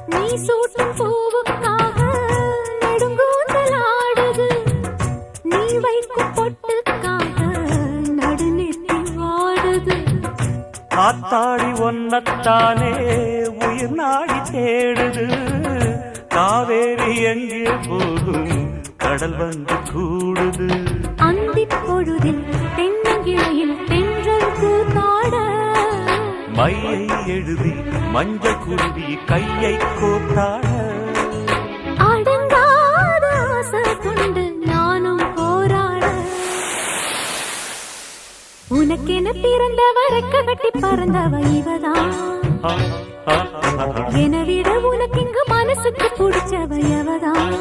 நீ சூட்டும் பூவுக்காக நெடுங்கூந்தல் ஆடுது. நீ வைக்கும் பொட்டுக்காக நடுநெத்தி வாடுது. காத்தாடி ஒன்னத்தானே உயிர் நாடி தேடுது. காவேரி எங்கே போகும் கடல் வந்து கூடுது. அந்திப் பொழுதில் தென்னங்கிளையில் தென்றல் கூத்தாட மையை எழுதி மஞ்சள் குருவி கையை கோத்தாட அடங்காத ஆசை கொண்டு நானும் போராட. உனக்கென பிறந்தவ ரெக்க கட்டி பறந்தவ இவதான். என விட உனக்கு இங்கு மனசுக்கு பிடிச்சவ எவதான்.